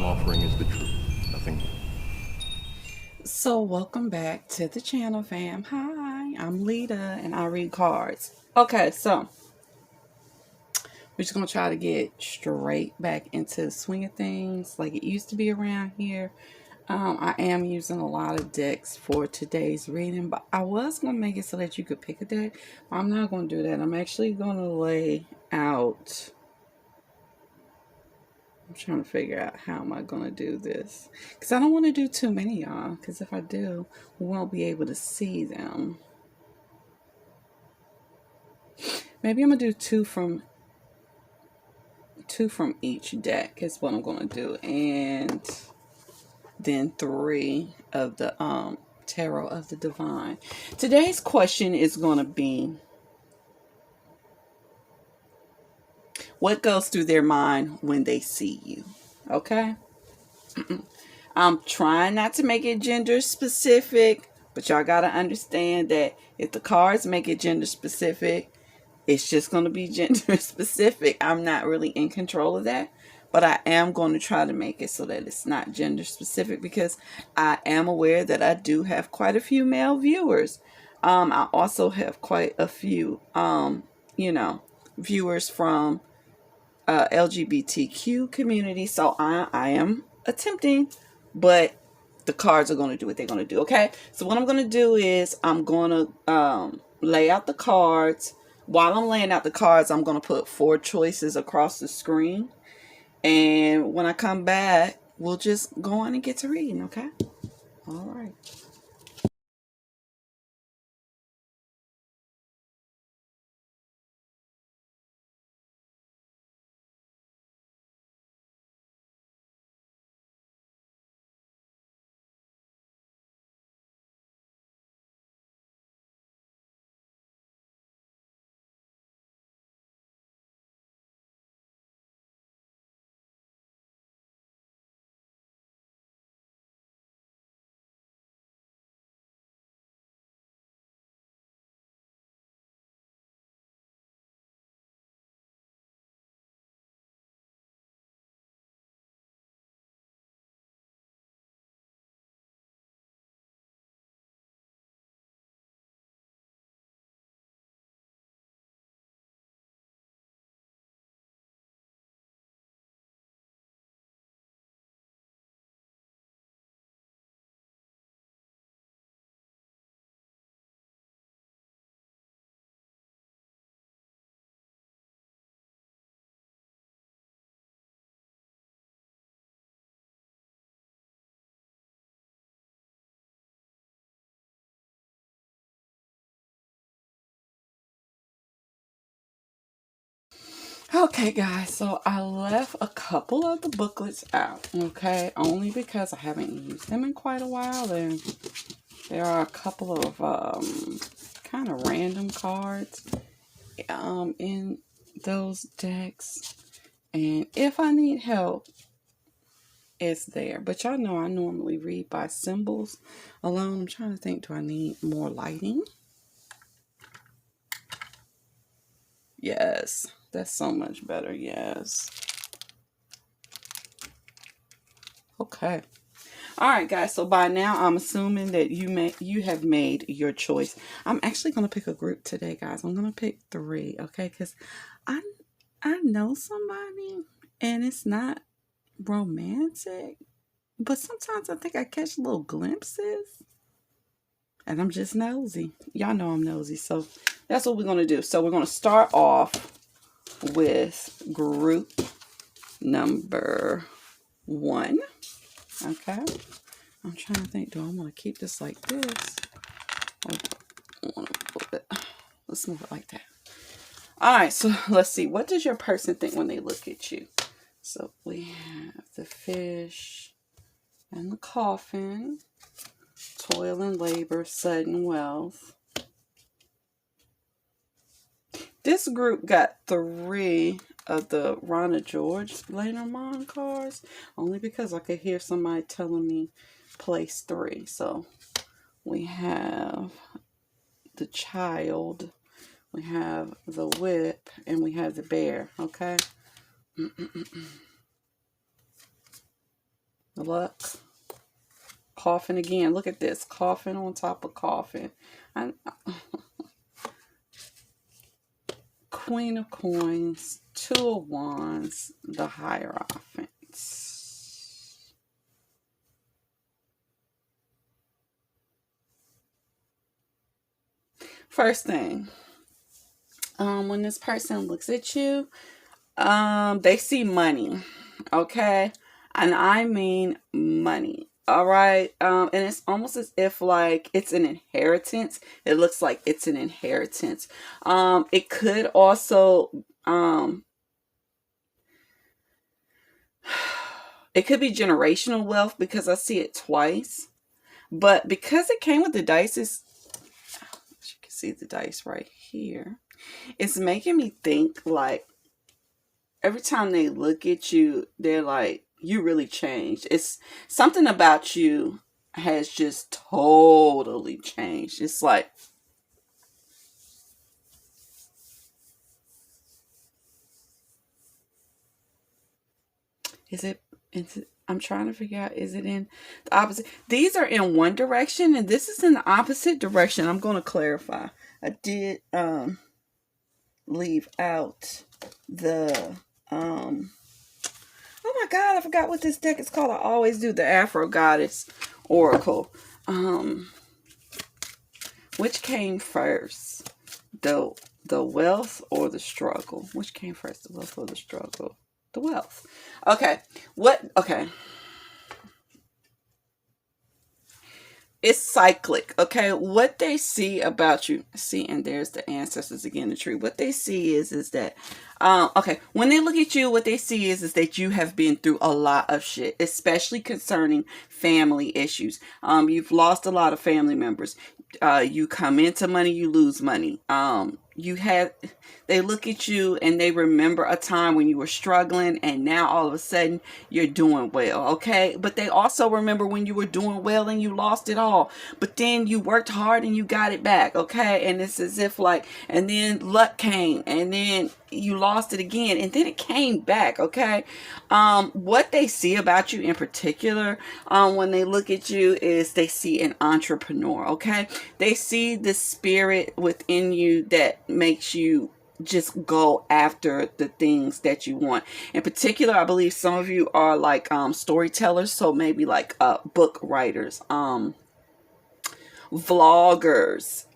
I'm offering is the truth, nothing more. So, welcome back to the channel, fam. Hi, I'm Lita and I read cards. Okay, so we're just gonna try to get straight back into the swing of things like it used to be around here. I am using a lot of decks for today's reading, but I was gonna make it so that you could pick a deck. But I'm not gonna do that. I'm actually gonna lay out. I'm trying to figure out how am I gonna do this because I don't want to do too many, y'all. Because if I do, we won't be able to see them. Maybe I'm gonna do two from each deck is what I'm gonna do, and then three of the tarot of the divine. Today's question is gonna be, what goes through their mind when they see you? Okay. I'm trying not to make it gender specific, but y'all gotta understand that if the cards make it gender specific, it's just going to be gender specific. I'm not really in control of that, but I am going to try to make it so that it's not gender specific because I am aware that I do have quite a few male viewers. I also have quite a few, viewers from LGBTQ community. So I am attempting, but the cards are going to do what they're going to do. Okay. So what I'm going to do is I'm going to lay out the cards. While I'm laying out the cards, I'm going to put 4 choices across the screen. And when I come back, we'll just go on and get to reading. Okay. All right. Okay, guys, so I left a couple of the booklets out, okay, only because I haven't used them in quite a while, and there are a couple of kind of random cards in those decks, and if I need help, it's there. But y'all know I normally read by symbols alone. I'm trying to think, do I need more lighting? Yes, that's so much better. Yes. Okay. All right, guys. So by now, I'm assuming that you have made your choice. I'm actually gonna pick a group today, guys. I'm gonna pick 3, okay? Because I I know somebody, and it's not romantic, but sometimes I think I catch little glimpses, and I'm just nosy. Y'all know I'm nosy, so that's what we're gonna do. So we're gonna start off with group number 1. Okay. I'm trying to think, do I want to keep this like this? Or I want to move it. Let's move it like that. All right, so let's see. What does your person think when they look at you? So we have the fish and the coffin, toil and labor, sudden wealth. This group got 3 of the Ronna George Lenormand cards, only because I could hear somebody telling me place 3. So we have the child, we have the whip, and we have the bear. Okay. Luck. Coughing again. Look at this. Coughing on top of coughing. Queen of Coins. Two of Wands. The Hierophant. First thing. When this person looks at you, they see money. Okay? And I mean money. All right. And it's almost as if like it's an inheritance. It looks like it's an inheritance. It could also, it could be generational wealth because I see it twice. But because it came with the dice, you can see the dice right here. It's making me think like every time they look at you, they're like, you really changed. It's something about you has just totally changed. It's like, is it, I'm trying to figure out, is it in the opposite? These are in one direction and this is in the opposite direction. I'm going to clarify. I did leave out the oh my god, I forgot what this deck is called. I always do the Afro Goddess Oracle. Which came first? The wealth or the struggle? Which came first? The wealth or the struggle? The wealth. Okay. Okay. It's cyclic, okay? What they see about you, see, and there's the ancestors again, the tree. What they see is that, okay, when they look at you, what they see is that you have been through a lot of shit, especially concerning family issues. You've lost a lot of family members. You come into money, you lose money. They look at you and they remember a time when you were struggling and now all of a sudden you're doing well, okay? But they also remember when you were doing well and you lost it all, but then you worked hard and you got it back, okay? And it's as if like, and then luck came and then you lost it again and then it came back, okay? What they see about you in particular, when they look at you is they see an entrepreneur, okay? They see the spirit within you that makes you just go after the things that you want. In particular, I believe some of you are like storytellers, so maybe like book writers, vloggers,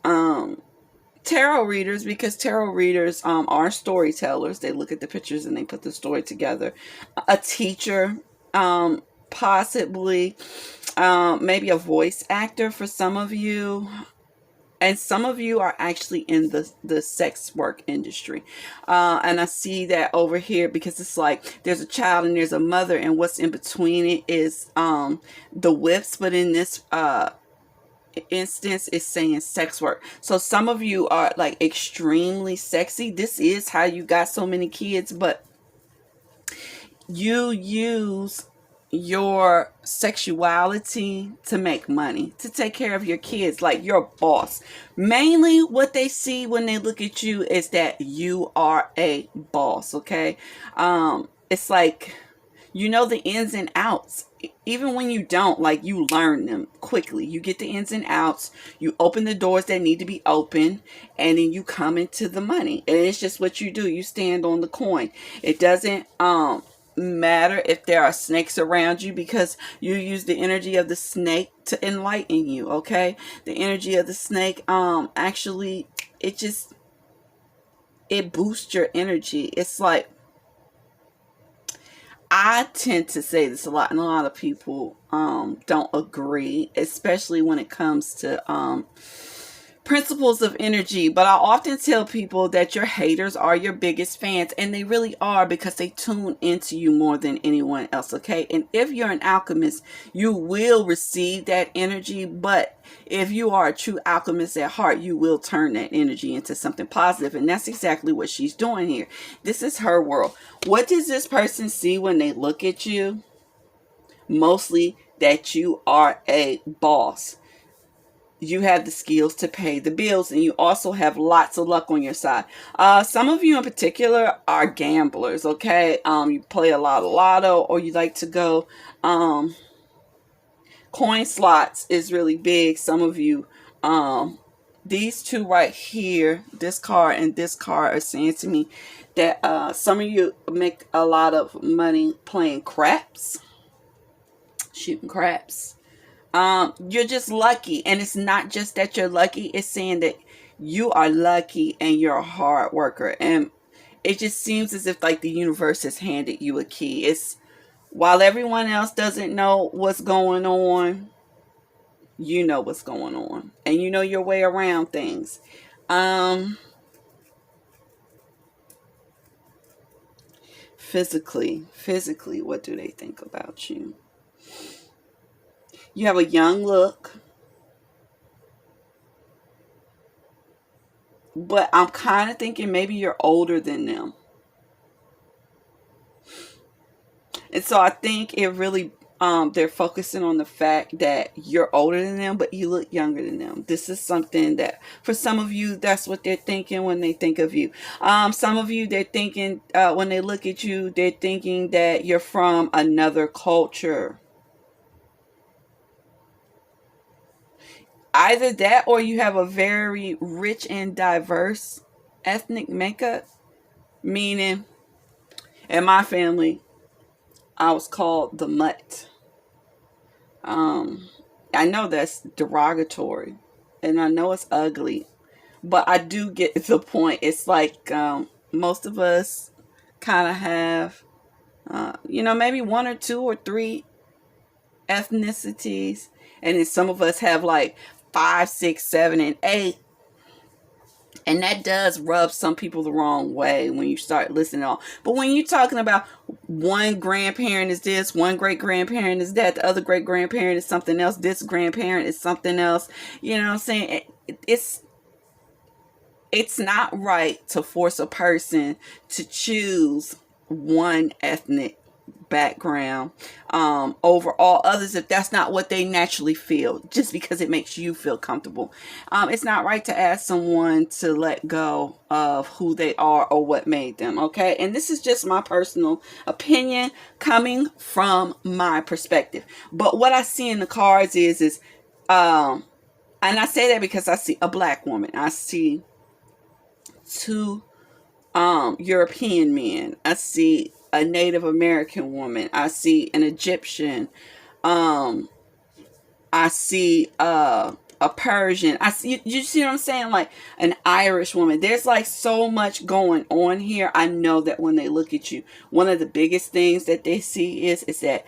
tarot readers, because tarot readers are storytellers. They look at the pictures and they put the story together. A teacher, possibly maybe a voice actor for some of you. And some of you are actually in the sex work industry. And I see that over here because it's like there's a child and there's a mother, and what's in between it is the whips. But in this instance, it's saying sex work. So some of you are like extremely sexy. This is how you got so many kids, but you use your sexuality to make money, to take care of your kids, like you're a boss. Mainly what they see when they look at you is that you are a boss, okay? It's like, you know the ins and outs. Even when you don't, like, you learn them quickly. You get the ins and outs. You open the doors that need to be open, and then you come into the money. And it's just what you do. You stand on the coin. It doesn't matter if there are snakes around you, because you use the energy of the snake to enlighten you, okay? The energy of the snake, actually, it boosts your energy. It's like, I tend to say this a lot, and a lot of people don't agree, especially when it comes to principles of energy. But I often tell people that your haters are your biggest fans, and they really are, because they tune into you more than anyone else, okay? And if you're an alchemist, you will receive that energy, but if you are a true alchemist at heart, you will turn that energy into something positive, and that's exactly what she's doing here. This is her world. What does this person see when they look at you? Mostly that you are a boss. You have the skills to pay the bills, and you also have lots of luck on your side. Some of you in particular are gamblers, okay? You play a lot of lotto, or you like to go Coin slots is really big. Some of you, these two right here, this card and this card, are saying to me that some of you make a lot of money playing craps, shooting craps. You're just lucky, and it's not just that you're lucky, it's saying that you are lucky and you're a hard worker. And it just seems as if like the universe has handed you a key. It's while everyone else doesn't know what's going on, you know what's going on, and you know your way around things. Physically, what do they think about you? You have a young look, but I'm kind of thinking maybe you're older than them. And so I think it really, they're focusing on the fact that you're older than them, but you look younger than them. This is something that, for some of you, that's what they're thinking when they think of you. Some of you, they're thinking, when they look at you, they're thinking that you're from another culture. Either that, or you have a very rich and diverse ethnic makeup. Meaning, in my family, I was called the mutt. I know that's derogatory, and I know it's ugly, but I do get the point. It's like most of us kind of have, maybe one or two or three ethnicities, and then some of us have like 5, 6, 7, and 8. And that does rub some people the wrong way when you start listening to all. But when you're talking about one grandparent is this, one great grandparent is that, the other great grandparent is something else, this grandparent is something else, you know what I'm saying? It's not right to force a person to choose one ethnic background over all others if that's not what they naturally feel, just because it makes you feel comfortable. It's not right to ask someone to let go of who they are or what made them, okay? And this is just my personal opinion coming from my perspective. But what I see in the cards is and I say that because I see a black woman, I see two European men, I see a Native American woman, I see an Egyptian, I see a Persian, I see, you see what I'm saying, like an Irish woman. There's like so much going on here. I know that when they look at you, one of the biggest things that they see is that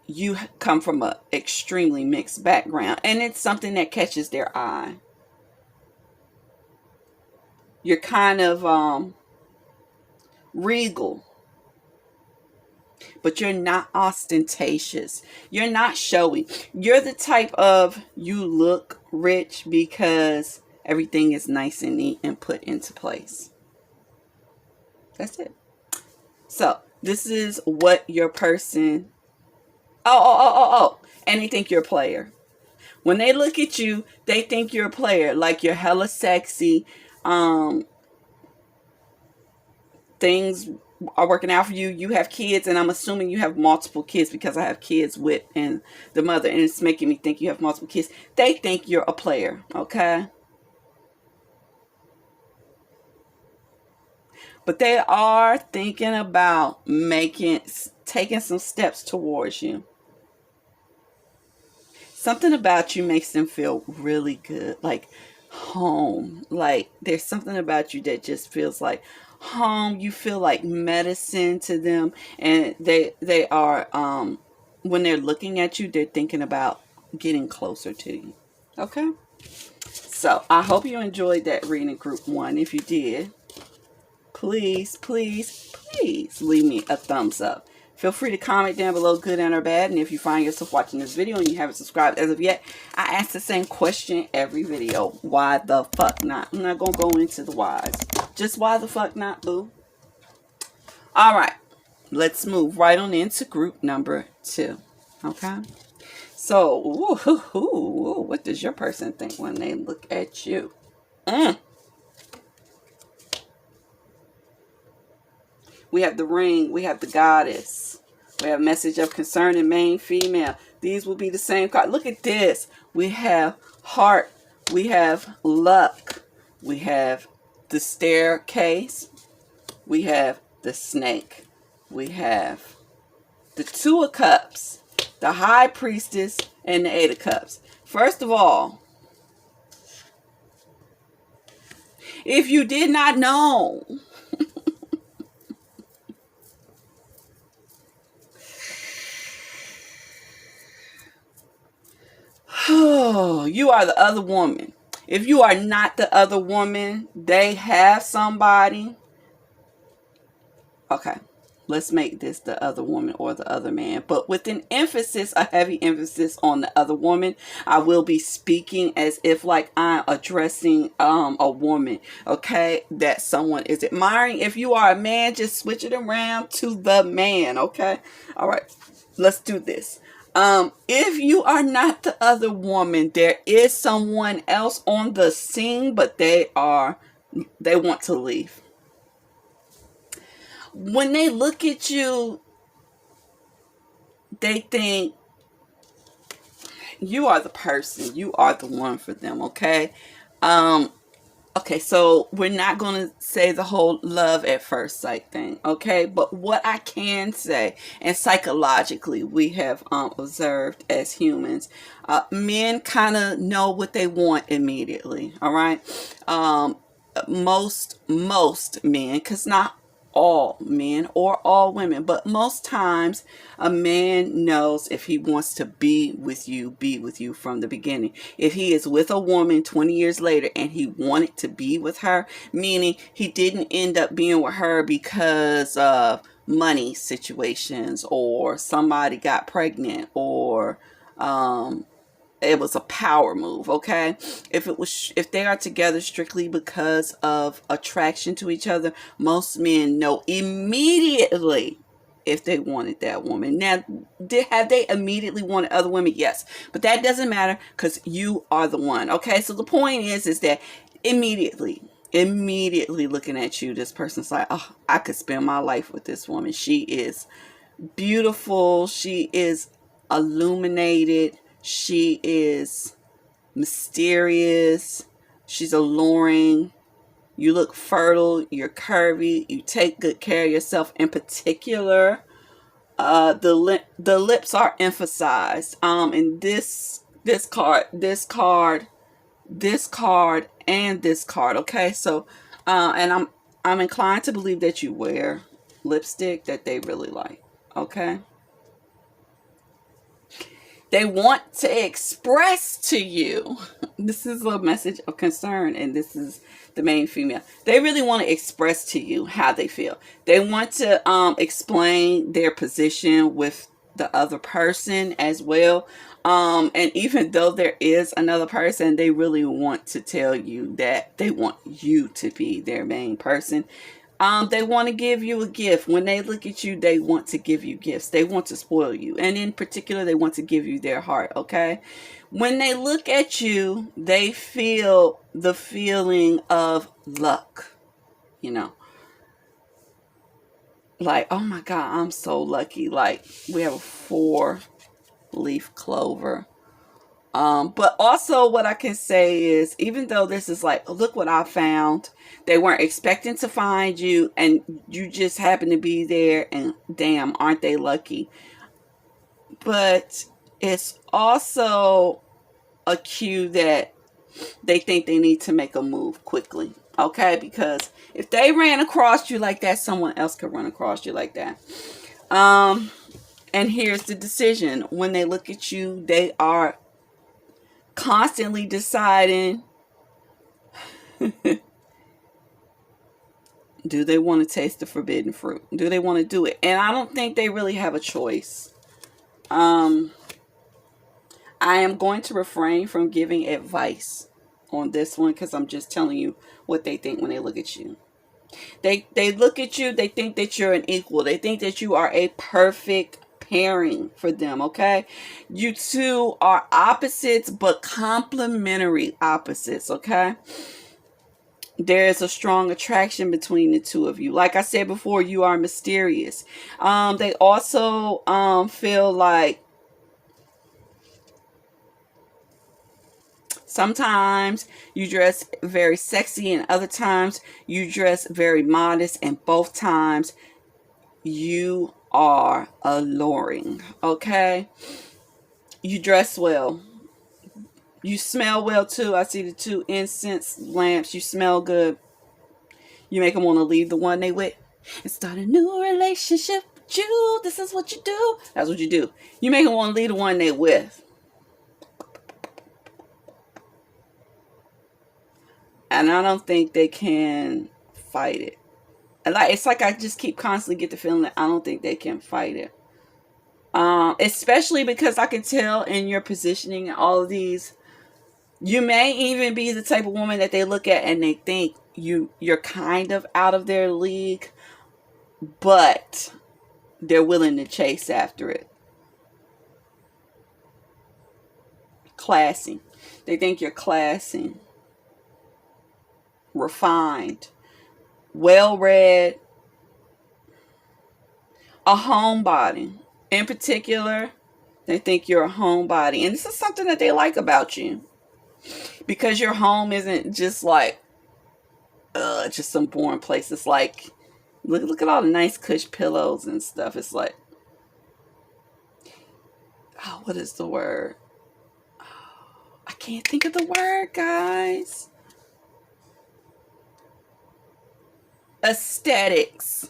you come from a extremely mixed background, and it's something that catches their eye. You're kind of regal, but you're not ostentatious. You're not showy. You're the type of, you look rich because everything is nice and neat and put into place. That's it. So this is what your person, and they think you're a player. When they look at you, they think you're a player, like you're hella sexy. Things are working out for you. You have kids, and I'm assuming you have multiple kids because I have kids with and the mother, and it's making me think you have multiple kids. They think you're a player, okay? But they are thinking about taking some steps towards you. Something about you makes them feel really good, like home. Like there's something about you that just feels like home. You feel like medicine to them, and they are when they're looking at you, they're thinking about getting closer to you. Okay, so I hope you enjoyed that reading, group 1. If you did, please leave me a thumbs up. Feel free to comment down below, good and or bad. And if you find yourself watching this video and you haven't subscribed as of yet, I ask the same question every video. Why the fuck not? I'm not going to go into the whys. Just why the fuck not, boo? Alright. Let's move right on into group number 2. Okay? So, what does your person think when they look at you? We have the ring. We have the goddess. We have message of concern and main female. These will be the same card. Look at this. We have heart. We have luck. We have the staircase. We have the snake. We have the Two of Cups, the High Priestess, and the Eight of Cups. First of all, if you did not know, you are the other woman. If you are not the other woman, they have somebody. Okay, let's make this the other woman or the other man. But with an emphasis, a heavy emphasis on the other woman. I will be speaking as if like I'm addressing a woman, okay, that someone is admiring. If you are a man, just switch it around to the man, okay? All right, let's do this. If you are not the other woman, there is someone else on the scene, but they want to leave. When they look at you, they think you are the person. You are the one for them, okay? Okay, so we're not going to say the whole love at first sight thing, okay? But what I can say, and psychologically we have observed as humans, men kind of know what they want immediately, all right? Most men, because not all men or all women, but most times a man knows if he wants to be with you from the beginning. If he is with a woman 20 years later and he wanted to be with her, meaning he didn't end up being with her because of money situations or somebody got pregnant or it was a power move, okay? If they are together strictly because of attraction to each other, most men know immediately if they wanted that woman. Now, have they immediately wanted other women? Yes, but that doesn't matter because you are the one, okay? So the point is that immediately looking at you, this person's like, oh, I could spend my life with this woman. She is beautiful. She is illuminated. She is mysterious. She's alluring. You look fertile. You're curvy. You take good care of yourself. In particular, the lips are emphasized. In this card, and this card. Okay, so and I'm inclined to believe that you wear lipstick that they really like. Okay. They want to express to you, this is a message of concern, and this is the main female. They really want to express to you how they feel. They want to explain their position with the other person as well. And even though there is another person, they really want to tell you that they want you to be their main person. They want to give you a gift. When they look at you, they want to give you gifts. They want to spoil you. And in particular, they want to give you their heart, okay? When they look at you, they feel the feeling of luck, you know. Like, oh my God, I'm so lucky. Like, we have a 4-leaf clover. But also what I can say is, even though this is like, look what I found, they weren't expecting to find you and you just happen to be there, and damn, aren't they lucky? But it's also a cue that they think they need to make a move quickly, okay? Because if they ran across you like that, someone else could run across you like that. And here's the decision. When they look at you, they are constantly deciding, do they want to taste the forbidden fruit? Do they want to do it? And I don't think they really have a choice. I am going to refrain from giving advice on this one because I'm just telling you what they think when they look at you. They look at you, they think that you're an equal. They think that you are a perfect pairing for them, okay? You two are opposites, but complementary opposites, okay? There's a strong attraction between the two of you. Like I said before, you are mysterious. They also feel like Sometimes you dress very sexy and other times you dress very modest, and both times you are alluring, okay? You dress well. You smell well too. I see the 2 incense lamps. You smell good. You make them want to leave the one they with and start a new relationship with you. This is what you do. That's what you do. You make them want to leave the one they with. And I don't think they can fight it. And it's like I just keep constantly get the feeling that I don't think they can fight it. Especially because I can tell in your positioning and all of these, you may even be the type of woman that they look at and they think you're kind of out of their league, but they're willing to chase after it. Classy. They think you're classy, refined, well-read, a homebody. In particular, they think you're a homebody. And this is something that they like about you. Because your home isn't just like, just some boring place. It's like, look at all the nice cush pillows and stuff. It's like, oh, what is the word? I can't think of the word, guys. Aesthetics.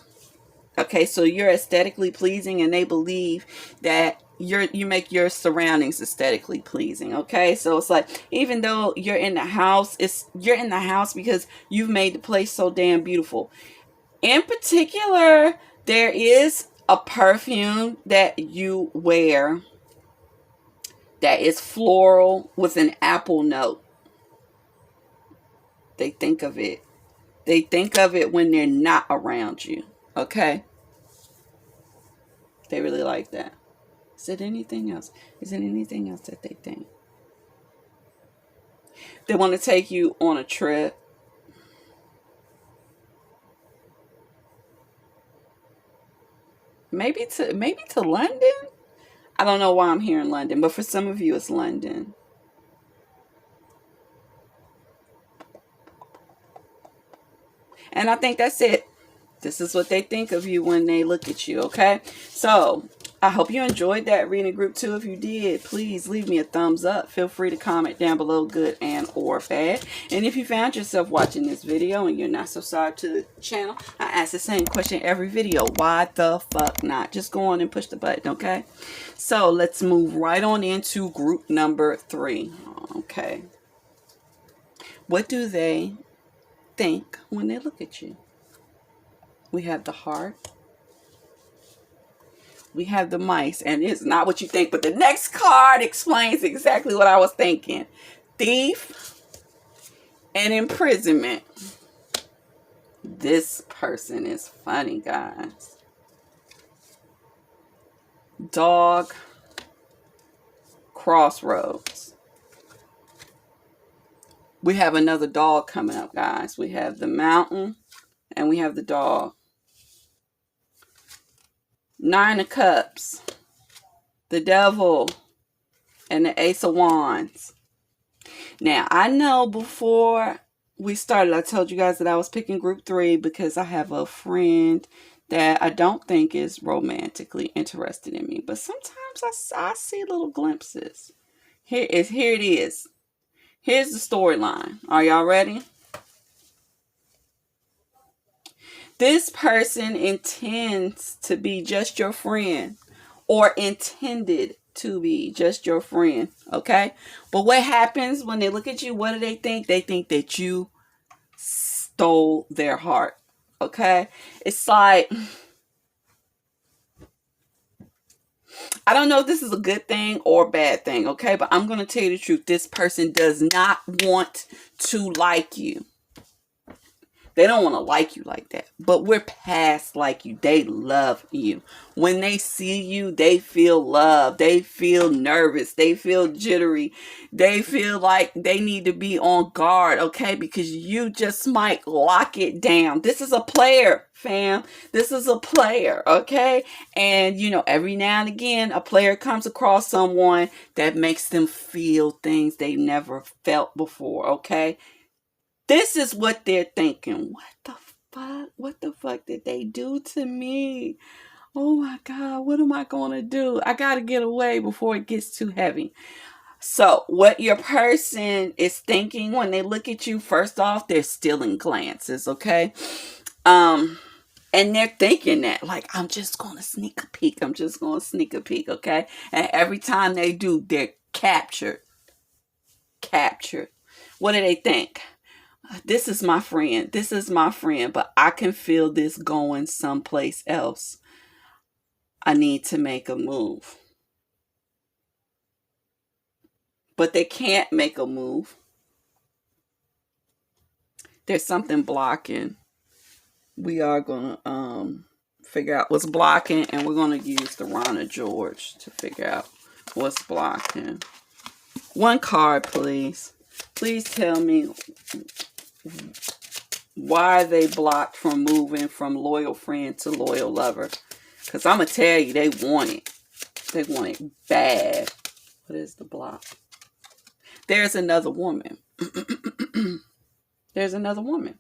Okay, so you're aesthetically pleasing, and they believe that you make your surroundings aesthetically pleasing. Okay, so it's like, even though you're in the house, you're in the house because you've made the place so damn beautiful. In particular, there is a perfume that you wear that is floral with an apple note. They think of it. They think of it when they're not around you. Okay? They really like that. Is it anything else? Is it anything else that they think? They want to take you on a trip. Maybe to London? I don't know why I'm here in London, but for some of you it's London. And I think that's it. This is what they think of you when they look at you, okay? So, I hope you enjoyed that reading group 2. If you did, please leave me a thumbs up. Feel free to comment down below, good and or bad. And if you found yourself watching this video and you're not subscribed to the channel, I ask the same question every video. Why the fuck not? Just go on and push the button, okay? So, let's move right on into group number 3. Okay. What do they think when they look at you? We have the heart. We have the mice. And it's not what you think, but the next card explains exactly what I was thinking. Thief and imprisonment. This person is funny, guys. Dog. Crossroads. We have another dog coming up, guys. We have the mountain and we have the dog. 9 of Cups, the Devil, and the Ace of Wands. Now, I know before we started, I told you guys that I was picking group 3 because I have a friend that I don't think is romantically interested in me. But sometimes I see little glimpses. Here it is. Here's the storyline. Are y'all ready? This person intends to be just your friend, or intended to be just your friend, okay? But what happens when they look at you? What do they think? They think that you stole their heart, okay? It's like, I don't know if this is a good thing or a bad thing, okay? But I'm going to tell you the truth. This person does not want to like you. They don't want to like you like that. But we're past like you. They love you. When they see you, they feel love. They feel nervous. They feel jittery. They feel like they need to be on guard, okay? Because you just might lock it down. This is a player, fam. This is a player, okay? And, you know, every now and again, a player comes across someone that makes them feel things they never felt before, okay? This is what they're thinking. What the fuck? What the fuck did they do to me? Oh my God, what am I going to do? I got to get away before it gets too heavy. So what your person is thinking when they look at you, first off, they're stealing glances, okay? And they're thinking that, like, I'm just going to sneak a peek. I'm just going to sneak a peek, okay? And every time they do, they're captured. Captured. What do they think? This is my friend. This is my friend, but I can feel this going someplace else. I need to make a move. But they can't make a move. There's something blocking. We are going to figure out what's blocking, and we're going to use the Rana George to figure out what's blocking. One card, please. Please tell me why they blocked from moving from loyal friend to loyal lover. Because I'm going to tell you, they want it. They want it bad. What is the block? There's another woman. There's another woman.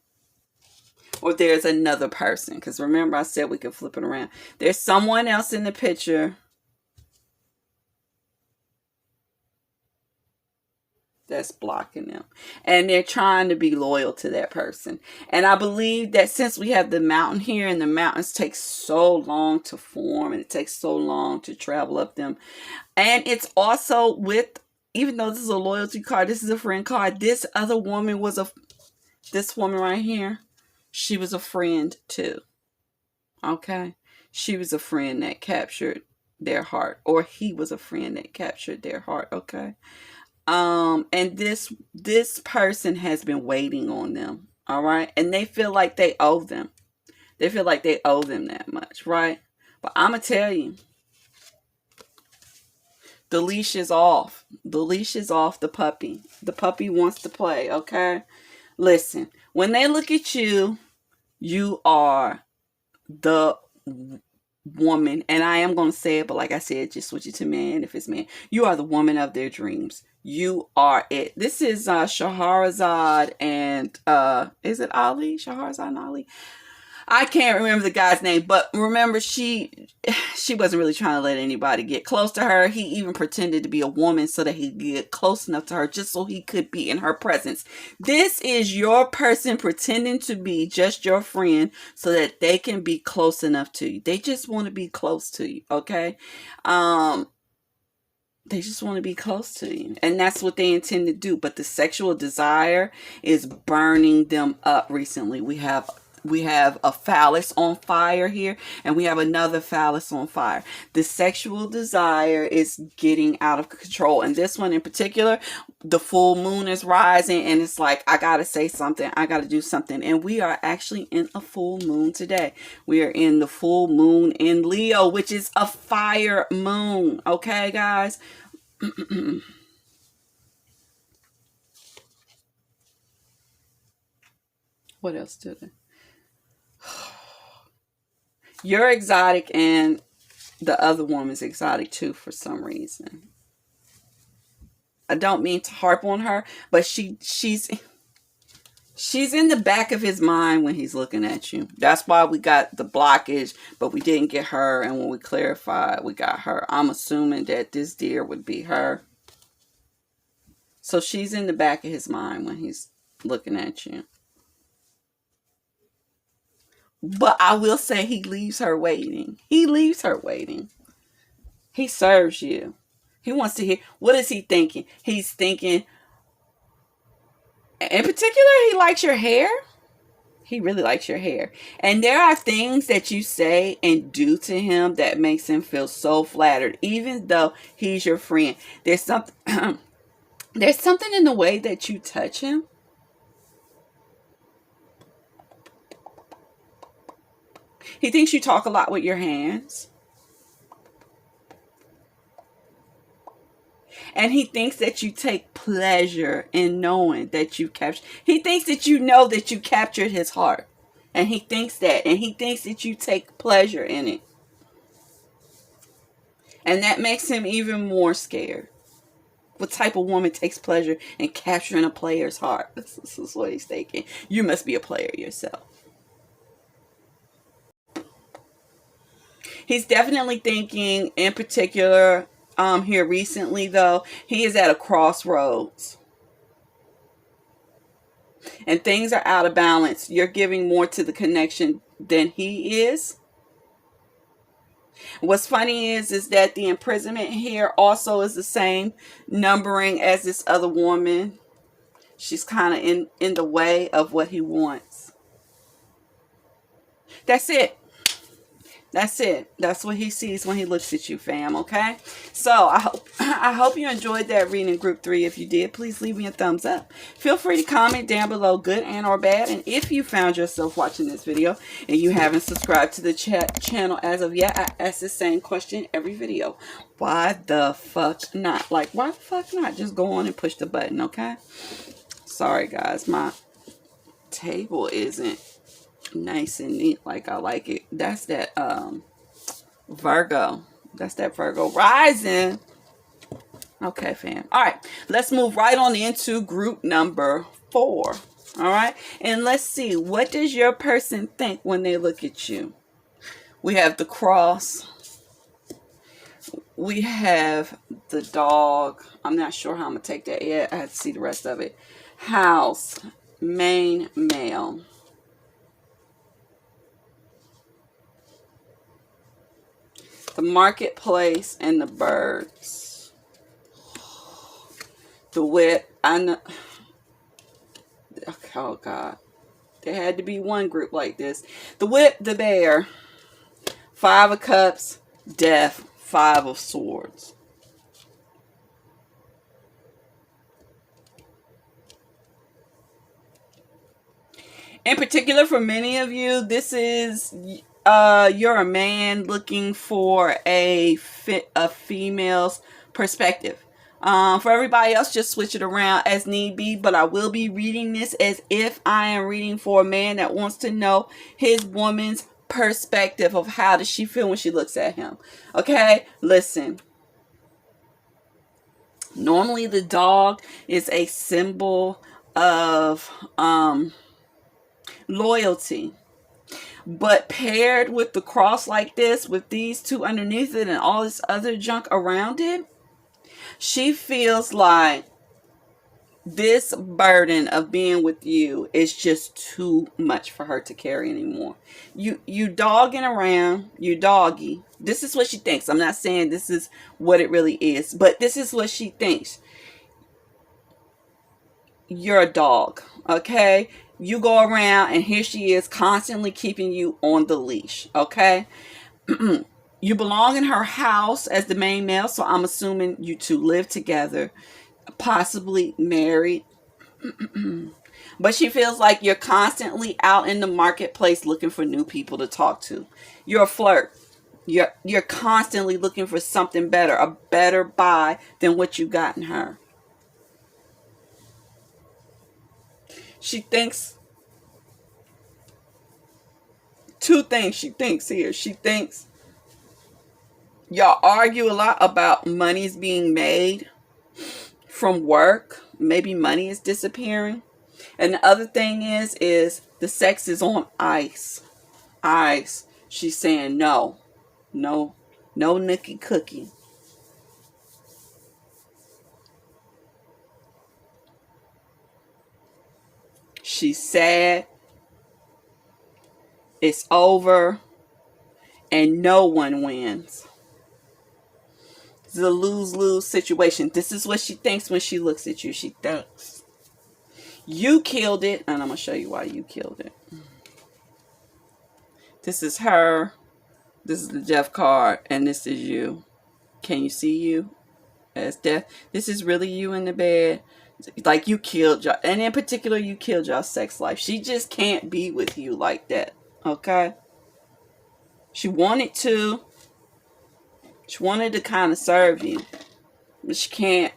Or there's another person. Because remember I said we could flip it around. There's someone else in the picture that's blocking them. And they're trying to be loyal to that person. And I believe that since we have the mountain here, and the mountains take so long to form, and it takes so long to travel up them. And it's also with, even though this is a loyalty card, this is a friend card, this other woman was this woman right here, she was a friend too. Okay? She was a friend that captured their heart. Or he was a friend that captured their heart. Okay? And this person has been waiting on them. All right? And they feel like they owe them. They feel like they owe them that much. Right? But I'm going to tell you, the leash is off. The leash is off the puppy. The puppy wants to play, okay? Listen, when they look at you, you are the woman, and I am going to say it, but like I said, just switch it to man if it's man. You are the woman of their dreams. You are it. This is Shahrazad and, is it Ali? Shahrazad and Ali? I can't remember the guy's name, but remember she wasn't really trying to let anybody get close to her. He even pretended to be a woman so that he could get close enough to her just so he could be in her presence. This is your person pretending to be just your friend so that they can be close enough to you. They just want to be close to you, okay? They just want to be close to you. And that's what they intend to do. But the sexual desire is burning them up recently. We have a phallus on fire here, and we have another phallus on fire. The sexual desire is getting out of control. And this one in particular, the full moon is rising, and it's like, I got to say something. I got to do something. And we are actually in a full moon today. We are in the full moon in Leo, which is a fire moon. Okay, guys? What else did I? You're exotic, and the other woman's exotic too for some reason. I don't mean to harp on her, but she's in the back of his mind when he's looking at you. That's why we got the blockage, but we didn't get her, and when we clarified, we got her. I'm assuming that this deer would be her. So she's in the back of his mind when he's looking at you. But I will say he leaves her waiting. He leaves her waiting. He serves you. He wants to hear. What is he thinking? He's thinking, in particular, he likes your hair. He really likes your hair. And there are things that you say and do to him that makes him feel so flattered, even though he's your friend. There's something in the way that you touch him He thinks you talk a lot with your hands. And he thinks that you take pleasure in knowing that you captured. He thinks that you know that you captured his heart. And he thinks that. And he thinks that you take pleasure in it. And that makes him even more scared. What type of woman takes pleasure in capturing a player's heart? This is what he's thinking. You must be a player yourself. He's definitely thinking, in particular, here recently, though, he is at a crossroads. And things are out of balance. You're giving more to the connection than he is. What's funny is that the imprisonment here also is the same numbering as this other woman. She's kind of in the way of what he wants. That's it. That's it. That's what he sees when he looks at you, fam, okay? So, I hope you enjoyed that reading group 3. If you did, please leave me a thumbs up. Feel free to comment down below, good and or bad. And if you found yourself watching this video and you haven't subscribed to the channel as of yet, I ask the same question every video. Why the fuck not? Like, why the fuck not? Just go on and push the button, okay? Sorry, guys. My table isn't nice and neat like I like it. That's that Virgo. That's that Virgo rising. Okay, fam. All right, let's move right on into group number 4. All right, and let's see, what does your person think when they look at you? We have the cross. We have the dog. I'm not sure how I'm gonna take that yet. I have to see the rest of it. House, main male. The marketplace and the birds. The whip. I know. Oh, God. There had to be one group like this. The whip, the bear. 5 of cups. Death. 5 of swords. In particular, for many of you, this is... you're a man looking for a female's perspective. For everybody else, just switch it around as need be. But I will be reading this as if I am reading for a man that wants to know his woman's perspective of how does she feel when she looks at him. Okay, listen. Normally, the dog is a symbol of loyalty. But paired with the cross like this, with these 2 underneath it and all this other junk around it, she feels like this burden of being with you is just too much for her to carry anymore. You dogging around, you doggy. This is what she thinks. I'm not saying this is what it really is, but this is what she thinks. You're a dog, okay? You go around and here she is constantly keeping you on the leash, okay? You belong in her house as the main male, so I'm assuming you 2 live together, possibly married. But she feels like you're constantly out in the marketplace looking for new people to talk to. You're a flirt. You're constantly looking for something better, a better buy than what you got in her. She thinks 2 things she thinks here. She thinks y'all argue a lot about money's being made from work. Maybe money is disappearing. And the other thing is the sex is on ice. Ice. She's saying no. No nookie cookie. She's sad. It's over. And no one wins. It's a lose-lose situation. This is what she thinks when she looks at you. She thinks you killed it. And I'm going to show you why you killed it. This is her. This is the death card. And this is you. Can you see you as death? This is really you in the bed. Like you killed y'all. And in particular, you killed y'all sex life. She just can't be with you like that. Okay? She wanted to. She wanted to kind of serve you. But she can't.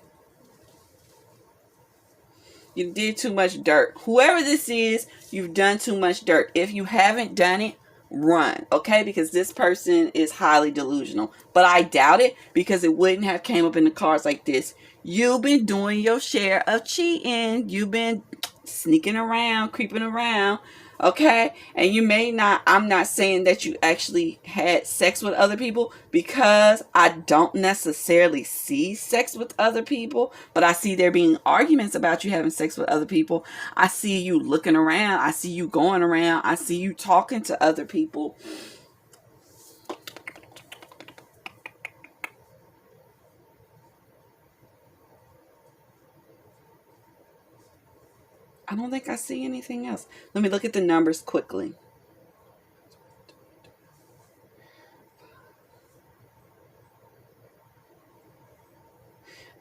You did too much dirt. Whoever this is, you've done too much dirt. If you haven't done it, run, okay? Because this person is highly delusional. But I doubt it, because it wouldn't have came up in the cards like this. You've been doing your share of cheating. You've been sneaking around, creeping around, okay? And you may not, I'm not saying that you actually had sex with other people, because I don't necessarily see sex with other people, but I see there being arguments about you having sex with other people. I see you looking around. I see you going around. I see you talking to other people. I don't think I see anything else. Let me look at the numbers quickly.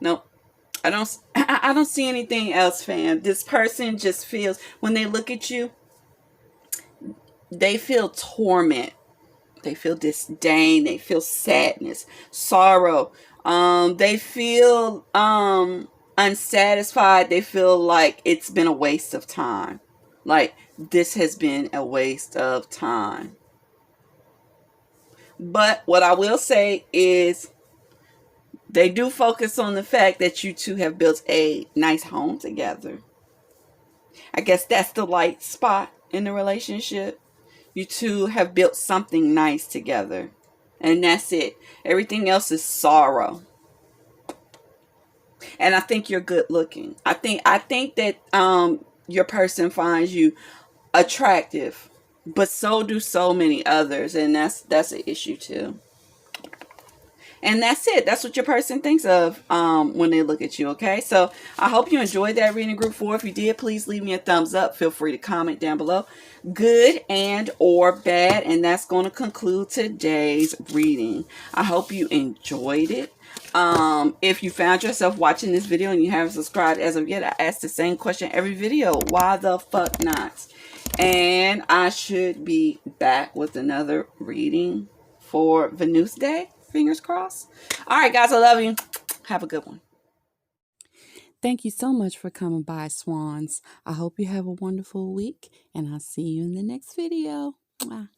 Nope. I don't see anything else, fam. This person just feels, when they look at you, they feel torment. They feel disdain. They feel sadness, sorrow. They feel unsatisfied. They feel like it's been a waste of time. Like, this has been a waste of time. But what I will say is, they do focus on the fact that you two have built a nice home together. I guess that's the light spot in the relationship. You two have built something nice together. And that's it. Everything else is sorrow. And I think you're good looking. I think that your person finds you attractive. But so do so many others. And that's an issue too. And that's it. That's what your person thinks of when they look at you, okay? So I hope you enjoyed that reading, group 4. If you did, please leave me a thumbs up. Feel free to comment down below, good and or bad. And that's going to conclude today's reading. I hope you enjoyed it. If you found yourself watching this video and you haven't subscribed as of yet, I ask the same question every video. Why the fuck not? And I should be back with another reading for Venus Day. Fingers crossed. All right, guys, I love you. Have a good one. Thank you so much for coming by, swans. I hope you have a wonderful week, and I'll see you in the next video. Mwah.